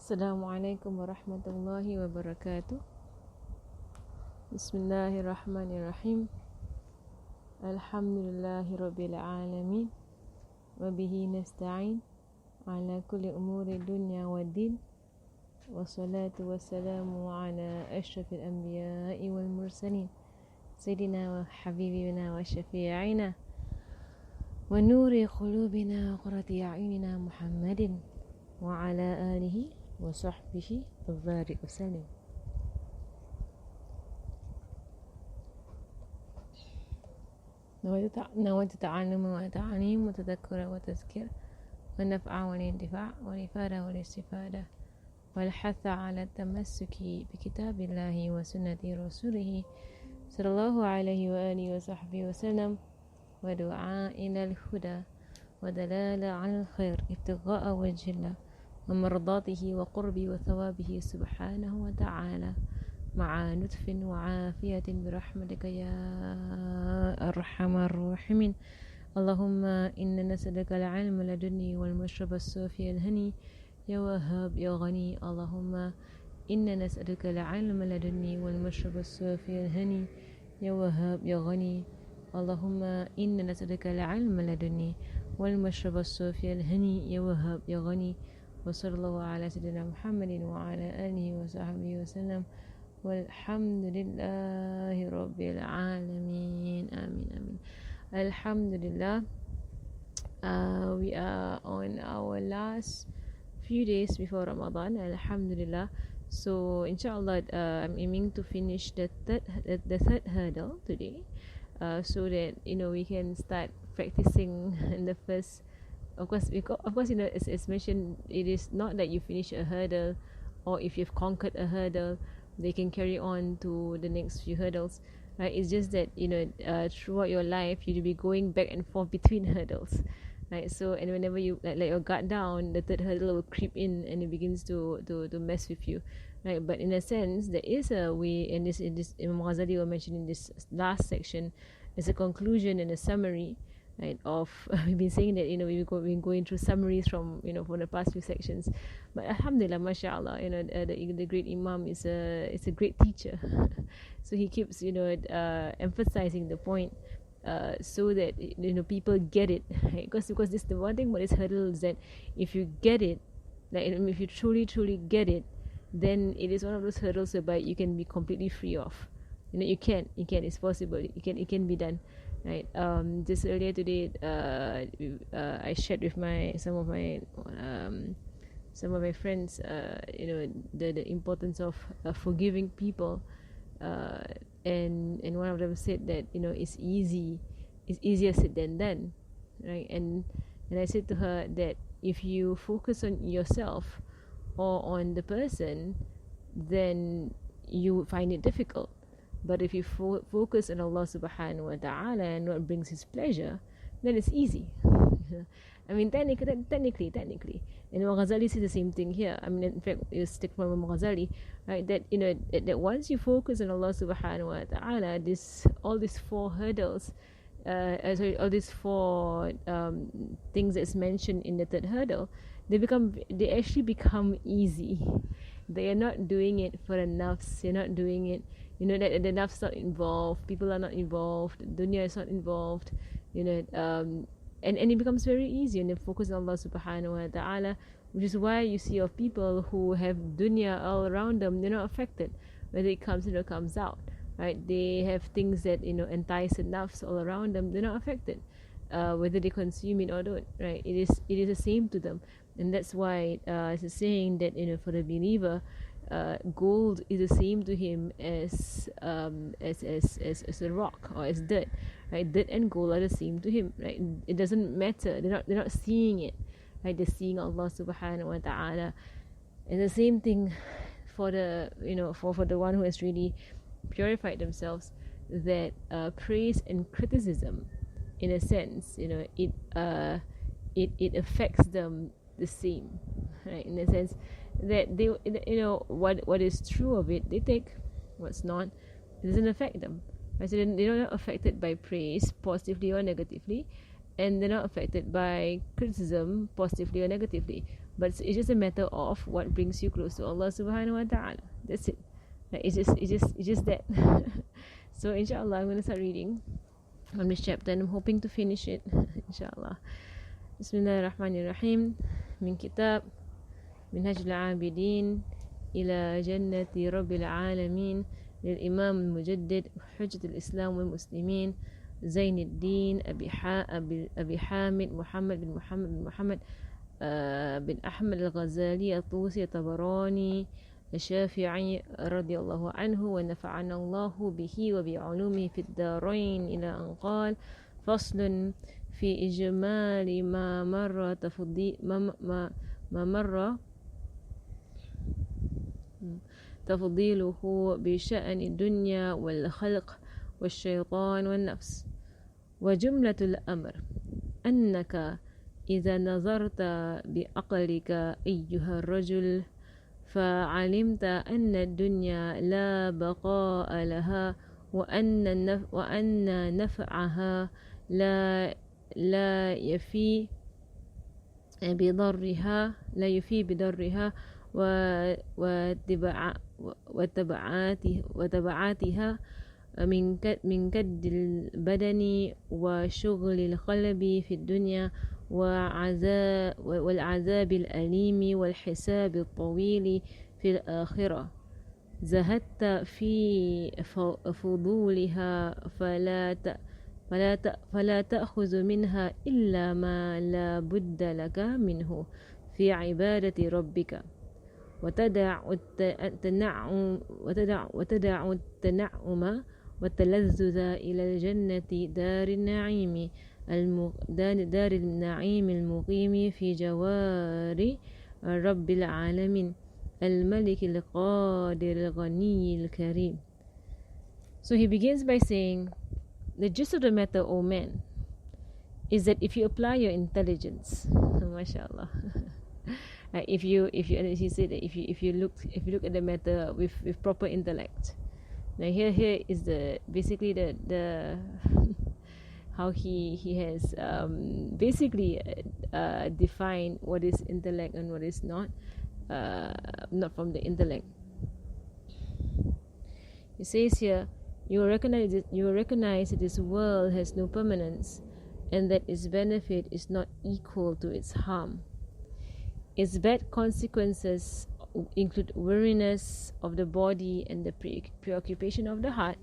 Assalamualaikum warahmatullahi wabarakatuh. Bismillahirrahmanirrahim. Alhamdulillahi rabbil alamin. Wabihi nasta'in ala kulli umuri dunya wa din. Wassalatu wassalamu ala ashrafil anbiya'i wal mursalin, Sayyidina wa habibina wa syafi'ina wa nuri qulubina wa qurrati a'yunina Muhammadin wa ala alihi wa sahbihi wa barik wa sallim. نويت تعلم وتعليم وتذكر وتذكير والنفع والانتفاع والإفادة والاستفادة والحث على التمسك بكتاب الله وسنة رسوله صلى الله عليه وآله وصحبه وسلم ودعاء إلى الهدى ودلالة على الخير ابتغاء وجه الله ومرضاته وقربه وثوابه سبحانه وتعالى مع لطف وعافية برحمتك يا أرحم الراحمين. اللهم إنا نسألك العلم لدني والمشرب الصافي الهني يا وهاب يا غني. اللهم إنا نسألك العلم لدني والمشرب الصافي الهني يا وهاب يا غني. اللهم إنا نسألك العلم لدني والمشرب الصافي الهني يا وهاب يا غني. وصلى الله على سيدنا محمد وعلى آله وصحبه وسلم والحمد لله رب العالمين. آمين آمين. Alhamdulillah. We are on our last few days before Ramadan. Alhamdulillah. So inshallah, I'm aiming to finish the third hurdle today, so that we can start practicing in the first. Of course, as mentioned, it is not that you finish a hurdle, or if you've conquered a hurdle, they can carry on to the next few hurdles, right? It's just that throughout your life you'll be going back and forth between hurdles, right? So, and whenever you let your guard down, the third hurdle will creep in and it begins to mess with you, right? But in a sense, there is a way, and this Imam Ghazali will mention in this last section as a conclusion and a summary, right, of we've been saying that we've been going through summaries from for the past few sections, but alhamdulillah, mashallah, the great Imam is a great teacher. So he keeps emphasizing the point, so that people get it, right? Because this, the one thing about this hurdle is that if you get it, like if you truly get it, then it is one of those hurdles whereby you can be completely free of. You can, it's possible, it can be done, right? Just earlier today, I shared with some of my friends, the importance of forgiving people, and one of them said that it's easier said than done, right? And I said to her that if you focus on yourself or on the person, then you find it difficult. But if you focus on Allah subhanahu wa ta'ala and what brings His pleasure, then it's easy. I mean, technically. And Imam Ghazali says the same thing here. I mean, in fact, you stick from Imam Ghazali, right? That that once you focus on Allah subhanahu wa ta'ala, all these four hurdles, all these four things that's mentioned in the third hurdle, they actually become easy. They are not doing it for the nafs. You're not doing it. That the nafs not involved, people are not involved, dunya is not involved, and it becomes very easy, and they focus on Allah subhanahu wa ta'ala, which is why you see of people who have dunya all around them, they're not affected whether it comes in or comes out, right? They have things that entice the nafs all around them, they're not affected, whether they consume it or don't, right? It is the same to them. And that's why it's a saying that for the believer, gold is the same to him as a rock or as dirt, right? Dirt and gold are the same to him, right? It doesn't matter. They're not seeing it, right? They're seeing Allah subhanahu wa ta'ala. And the same thing for the for the one who has really purified themselves, that praise and criticism, in a sense, it affects them the same, right? In a sense that they what is true of it they take, what's not, it doesn't affect them, right? So they're not affected by praise positively or negatively, and they're not affected by criticism positively or negatively. but it's just a matter of what brings you close to Allah subhanahu wa ta'ala. That's it. Like, it's just that. So inshallah, I'm going to start reading from this chapter, and I'm hoping to finish it inshallah. Bismillahirrahmanirrahim. Min kitab Minhaj al-Abidin ila Jannati Rabbil Alamin lil Imam al-Mujaddid Hujjat al-Islam wal Muslimin Zain al-Din Abi Hamid Muhammad bin Muhammad bin Ahmad al-Ghazali al-Tusi al-Tabarani الشافعي رضي الله عنه ونفعنا الله به وبعلومه في الدارين إلى أن قال فصل في إجمال ما مر تفضيله بشأن الدنيا والخلق والشيطان والنفس. وجملة الأمر أنك إذا نظرت بعقلك أيها الرجل فعلمت أن الدنيا لا بقاء لها وأن نفعها لا يفي بضرها وتبعاتها من كد البدن وشغل القلب في الدنيا والعذاب الأليم والحساب الطويل في الآخرة. زهدت في فضولها فلا تأخذ منها إلا ما لا بد لك منه في عبادة ربك وتدع التنعم والتلذذ إلى الجنة دار النعيم المقيم في جوار رب العالمين الملك القادر الغني الكريم. So he begins by saying, the gist of the matter, O man, is that if you apply your intelligence, mashallah, if you he said that if you look at the matter with proper intellect. Now here is basically the how he has basically defined what is intellect and what is not from the intellect. He says here, you will recognize that this world has no permanence and that its benefit is not equal to its harm. Its bad consequences include weariness of the body and the preoccupation of the heart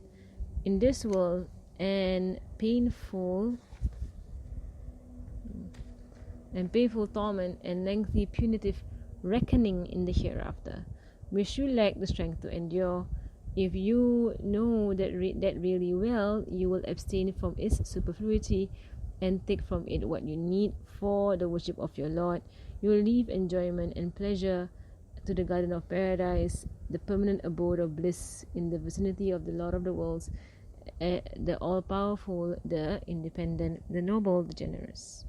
in this world, and painful torment and lengthy punitive reckoning in the hereafter, which you lack the strength to endure. If you know that really well, you will abstain from its superfluity and take from it what you need for the worship of your Lord. You will leave enjoyment and pleasure to the garden of paradise, the permanent abode of bliss in the vicinity of the Lord of the worlds, the all-powerful, the independent, the noble, the generous.